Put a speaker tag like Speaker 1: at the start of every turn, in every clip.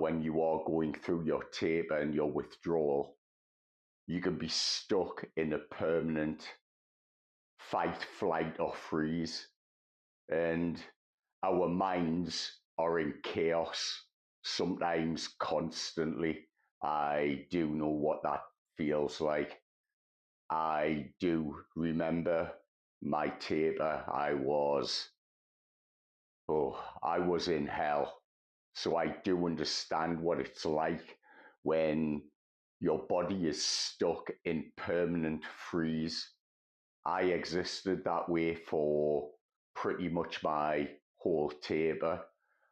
Speaker 1: when you are going through your taper and your withdrawal, you can be stuck in a permanent fight, flight, or freeze. And our minds are in chaos, sometimes constantly. I do know what that feels like. I do remember my taper. I was in hell. So I do understand what it's like when your body is stuck in permanent freeze. I existed that way for pretty much my whole taper.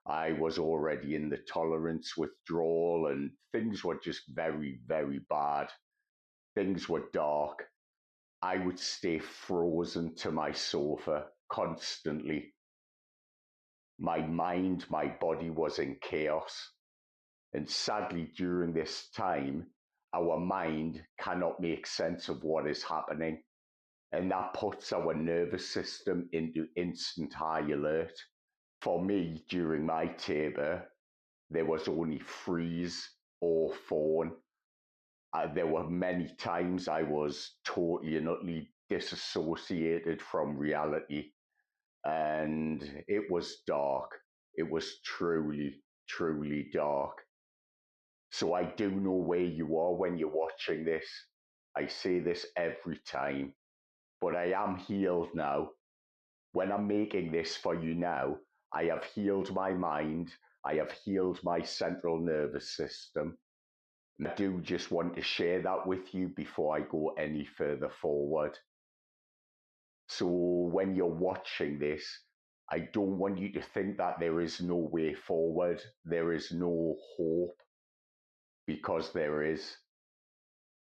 Speaker 1: I was already in the tolerance withdrawal and things were just very, very bad. Things were dark. I would stay frozen to my sofa constantly. My mind, my body was in chaos. And sadly, during this time, our mind cannot make sense of what is happening. And that puts our nervous system into instant high alert. For me, during my taper, there was only freeze or fawn. There were many times I was totally and utterly disassociated from reality. And it was dark. It was truly, truly dark. So I do know where you are when you're watching this. I say this every time, but I am healed now. When I'm making this for you now, I have healed my mind. I have healed my central nervous system. And I do just want to share that with you before I go any further forward. So when you're watching this, I don't want you to think that there is no way forward. There is no hope, because there is.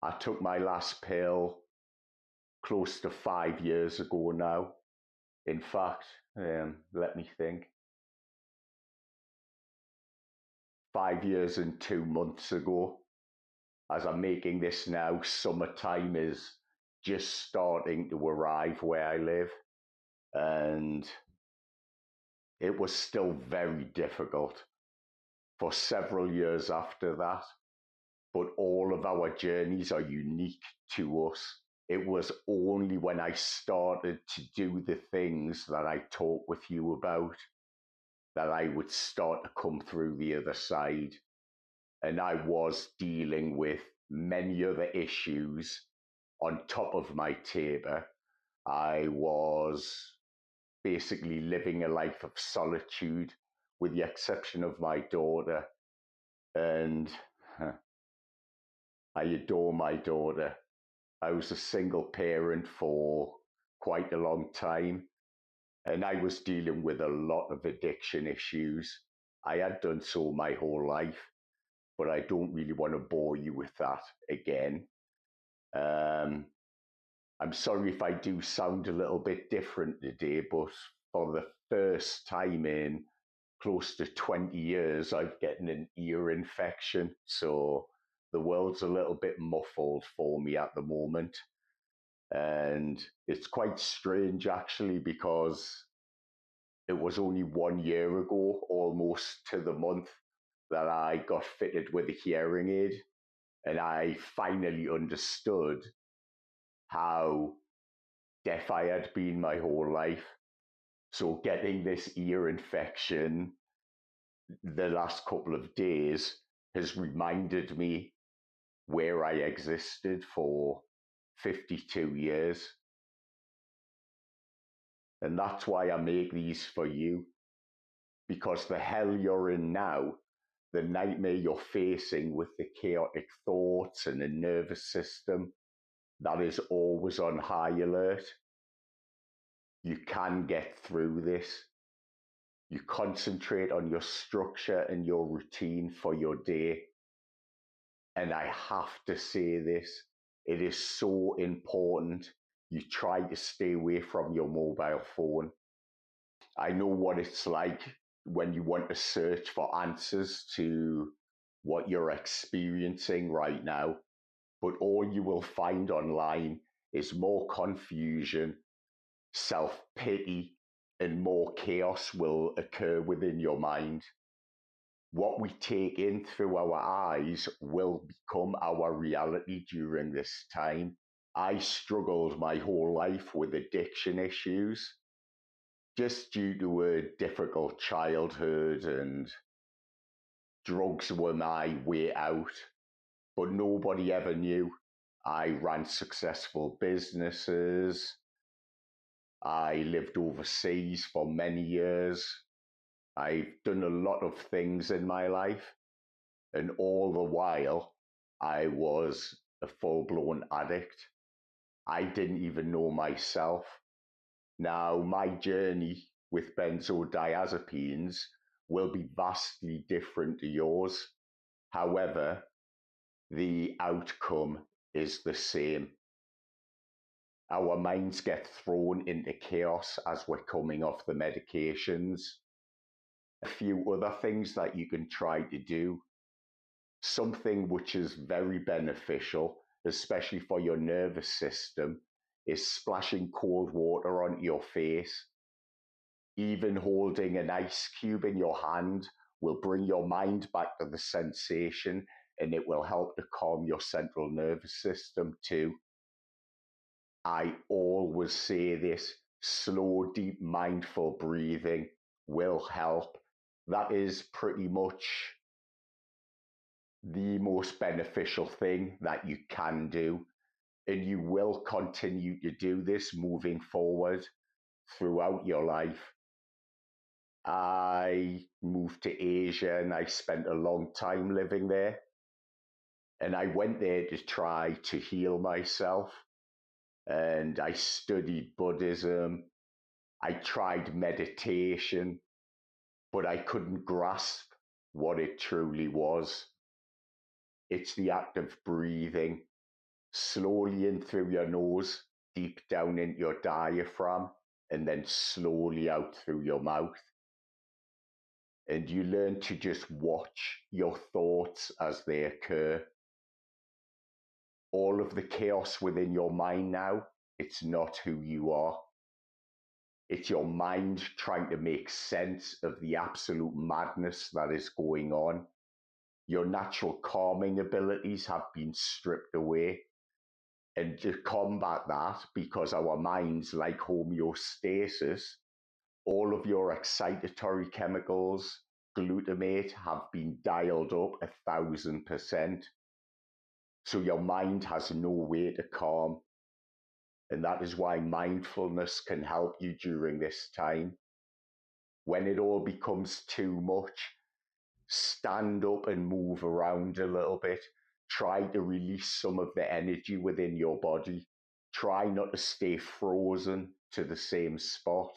Speaker 1: I took my last pill close to 5 years ago now. In fact, let me think. 5 years and 2 months ago. As I'm making this now, summertime is just starting to arrive where I live. And it was still very difficult for several years after that. But all of our journeys are unique to us. It was only when I started to do the things that I talk with you about that I would start to come through the other side. And I was dealing with many other issues on top of my taper. I was basically living a life of solitude, with the exception of my daughter. And I adore my daughter. I was a single parent for quite a long time, and I was dealing with a lot of addiction issues. I had done so my whole life, but I don't really want to bore you with that again. I'm sorry if I do sound a little bit different today, but for the first time in close to 20 years, I've gotten an ear infection. So the world's a little bit muffled for me at the moment. And it's quite strange, actually, because it was only 1 year ago, almost to the month, that I got fitted with a hearing aid. And I finally understood how deaf I had been my whole life. So getting this ear infection the last couple of days has reminded me where I existed for 52 years. And that's why I make these for you, because the hell you're in now, the nightmare you're facing with the chaotic thoughts and the nervous system that is always on high alert, you can get through this. You concentrate on your structure and your routine for your day. And I have to say this, it is so important you try to stay away from your mobile phone. I know what it's like when you want to search for answers to what you're experiencing right now, but all you will find online is more confusion, self-pity, and more chaos will occur within your mind. What we take in through our eyes will become our reality during this time. I struggled my whole life with addiction issues just due to a difficult childhood, and drugs were my way out, but nobody ever knew. I ran successful businesses. I lived overseas for many years. I've done a lot of things in my life, and all the while, I was a full blown addict. I didn't even know myself. Now, my journey with benzodiazepines will be vastly different to yours. However, the outcome is the same. Our minds get thrown into chaos as we're coming off the medications. A few other things that you can try to do. Something which is very beneficial, especially for your nervous system, is splashing cold water onto your face. Even holding an ice cube in your hand will bring your mind back to the sensation, and it will help to calm your central nervous system too. I always say this: slow, deep, mindful breathing will help. That is pretty much the most beneficial thing that you can do. And you will continue to do this moving forward throughout your life. I moved to Asia and I spent a long time living there. And I went there to try to heal myself. And I studied Buddhism. I tried meditation, but I couldn't grasp what it truly was. It's the act of breathing slowly in through your nose, deep down into your diaphragm, and then slowly out through your mouth. And you learn to just watch your thoughts as they occur. All of the chaos within your mind now, it's not who you are. It's your mind trying to make sense of the absolute madness that is going on. Your natural calming abilities have been stripped away. And to combat that, because our minds like homeostasis, all of your excitatory chemicals, glutamate, have been dialed up 1,000%. So your mind has no way to calm. And that is why mindfulness can help you during this time. When it all becomes too much, stand up and move around a little bit. Try to release some of the energy within your body. Try not to stay frozen to the same spot.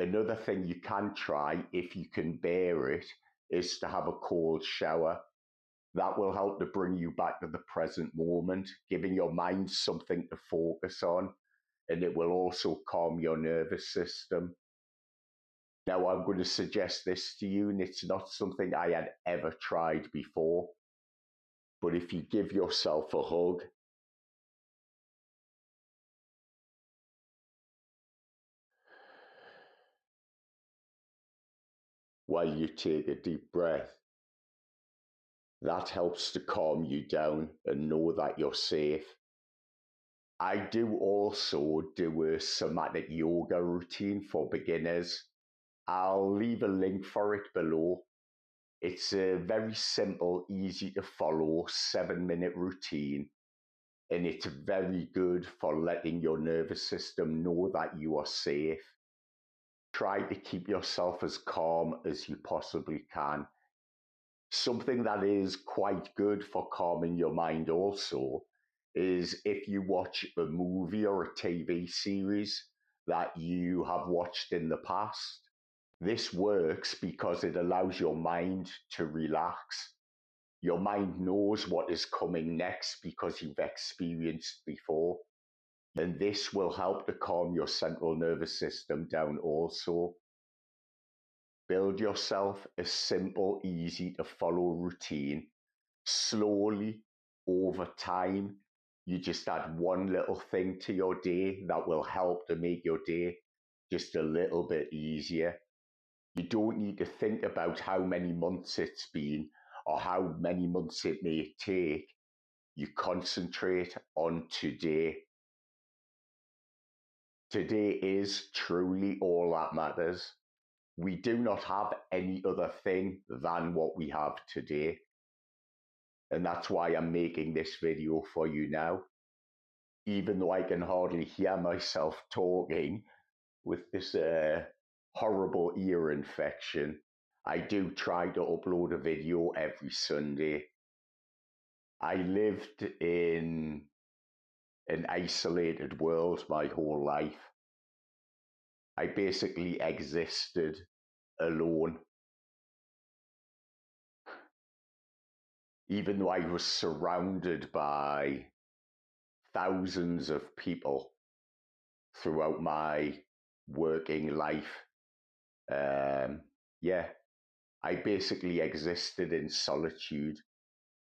Speaker 1: Another thing you can try, if you can bear it, is to have a cold shower. That will help to bring you back to the present moment, giving your mind something to focus on, and it will also calm your nervous system. Now, I'm going to suggest this to you, and it's not something I had ever tried before, but if you give yourself a hug, while you take a deep breath, that helps to calm you down and know that you're safe. I do also do a somatic yoga routine for beginners. I'll leave a link for it below. It's a very simple, easy to follow 7-minute routine, and it's very good for letting your nervous system know that you are safe. Try to keep yourself as calm as you possibly can. Something that is quite good for calming your mind also is if you watch a movie or a TV series that you have watched in the past. This works because it allows your mind to relax. Your mind knows what is coming next because you've experienced before. And this will help to calm your central nervous system down also. Build yourself a simple, easy to follow routine. Slowly, over time, you just add one little thing to your day that will help to make your day just a little bit easier. You don't need to think about how many months it's been or how many months it may take. You concentrate on today. Today is truly all that matters. We do not have any other thing than what we have today. And that's why I'm making this video for you now. Even though I can hardly hear myself talking with this horrible ear infection, I do try to upload a video every Sunday. I lived in an isolated world my whole life. I basically existed alone. Even though I was surrounded by thousands of people throughout my working life, yeah, I basically existed in solitude,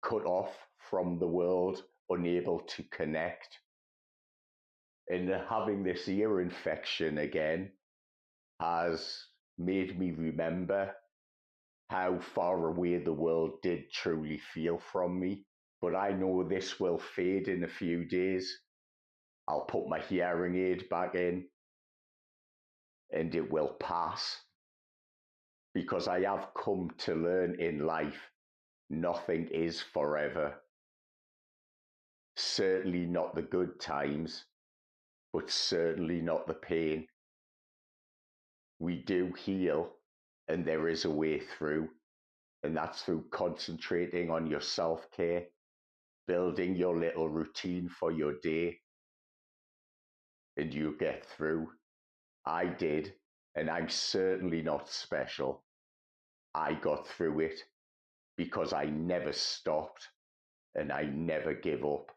Speaker 1: cut off from the world, unable to connect. And having this ear infection again has made me remember how far away the world did truly feel from me. But I know this will fade in a few days. I'll put my hearing aid back in and it will pass, because I have come to learn in life nothing is forever. Certainly not the good times, but certainly not the pain. We do heal, and there is a way through, and that's through concentrating on your self-care, building your little routine for your day, and you get through. I did, and I'm certainly not special. I got through it because I never stopped and I never give up.